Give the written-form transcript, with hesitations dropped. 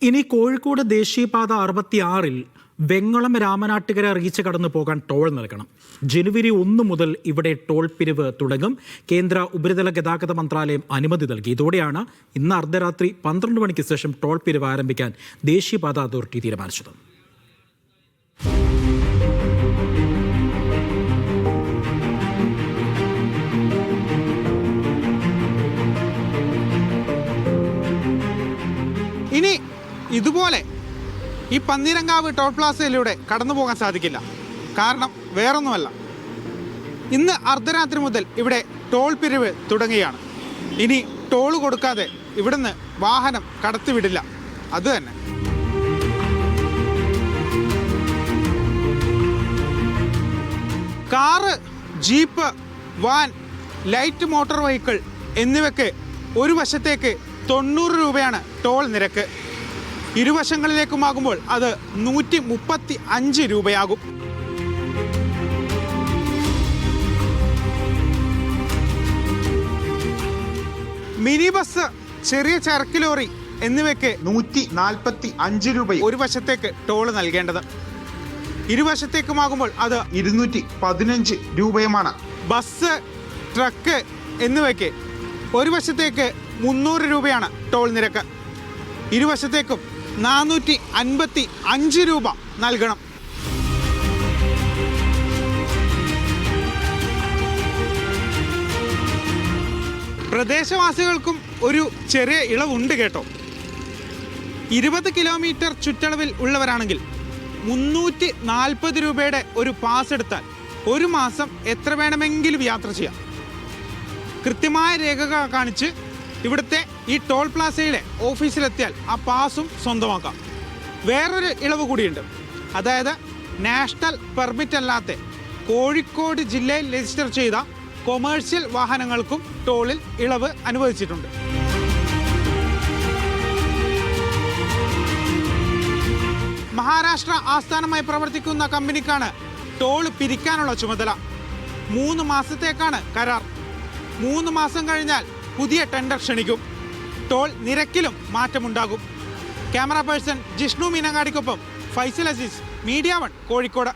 ഇനി കോഴിക്കോട് ദേശീയപാത 66-ൽ വെങ്ങളം രാമനാട്ടുകര റീച്ച് കടന്നു പോകാൻ ടോൾ നൽകണം. ജനുവരി 1 മുതൽ ഇവിടെ ടോൾ പിരിവ് തുടങ്ങും. കേന്ദ്ര ഉപരിതല ഗതാഗത മന്ത്രാലയം അനുമതി നൽകി. ഇതോടെയാണ് ഇന്ന് അർദ്ധരാത്രി 12 മണിക്ക് ശേഷം ടോൾ പിരിവ് ആരംഭിക്കാൻ ദേശീയപാത അതോറിറ്റി തീരുമാനിച്ചത്. ഇനി ഇതുപോലെ ഈ പന്തീരങ്കാവ് ടോൾ പ്ലാസയിലൂടെ കടന്നു പോകാൻ സാധിക്കില്ല. കാരണം വേറൊന്നുമല്ല, ഇന്ന് അർദ്ധരാത്രി മുതൽ ഇവിടെ ടോൾ പിരിവ് തുടങ്ങുകയാണ്. ഇനി ടോൾ കൊടുക്കാതെ ഇവിടുന്ന് വാഹനം കടത്തിവിടില്ല. അതുതന്നെ car, jeep, van, light motor vehicle എന്നിവയ്ക്ക് ഒരു വശത്തേക്ക് 90 രൂപയാണ് ടോൾ നിരക്ക്. ഇരുവശങ്ങളിലേക്കുമാകുമ്പോൾ അത് 135 രൂപയാകും. മിനി ബസ്, ചെറിയ ചരക്ക് ലോറി എന്നിവയ്ക്ക് 145 രൂപ ഒരു വശത്തേക്ക് ടോൾ നൽകേണ്ടത്. ഇരുവശത്തേക്കുമാകുമ്പോൾ അത് 215 രൂപയുമാണ്. ബസ്, ട്രക്ക് എന്നിവയ്ക്ക് ഒരു വശത്തേക്ക് 300 രൂപയാണ് ടോൾ നിരക്ക്. ഇരുവശത്തേക്കും 455 രൂപ നൽകണം. പ്രദേശവാസികൾക്കും ഒരു ചെറിയ ഇളവുണ്ട് കേട്ടോ. 20 കിലോമീറ്റർ ചുറ്റളവിൽ ഉള്ളവരാണെങ്കിൽ 340 രൂപയുടെ ഒരു പാസ് എടുത്താൽ ഒരു മാസം എത്ര വേണമെങ്കിലും യാത്ര ചെയ്യാം. കൃത്യമായ രേഖകൾ കാണിച്ച് ഇവിടുത്തെ ഈ ടോൾ പ്ലാസയിലെ ഓഫീസിലെത്തിയാൽ ആ പാസും സ്വന്തമാക്കാം. വേറൊരു ഇളവ് കൂടിയുണ്ട്. അതായത് നാഷണൽ പെർമിറ്റ് അല്ലാത്ത കോഴിക്കോട് ജില്ലയിൽ രജിസ്റ്റർ ചെയ്ത കൊമേഴ്ഷ്യൽ വാഹനങ്ങൾക്കും ടോളിൽ ഇളവ് അനുവദിച്ചിട്ടുണ്ട്. മഹാരാഷ്ട്ര ആസ്ഥാനമായി പ്രവർത്തിക്കുന്ന കമ്പനിക്കാണ് ടോൾ പിരിക്കാനുള്ള ചുമതല. 3 മാസത്തേക്കാണ് കരാർ. 3 മാസം കഴിഞ്ഞാൽ പുതിയ ടെൻഡർ ക്ഷണിക്കും. ടോൾ നിരക്കിലും മാറ്റമുണ്ടാകും. ക്യാമറ പേഴ്സൺ ജിഷ്ണു മീനങ്ങാടിക്കൊപ്പം ഫൈസൽ അസീസ്, മീഡിയ 1, കോഴിക്കോട്.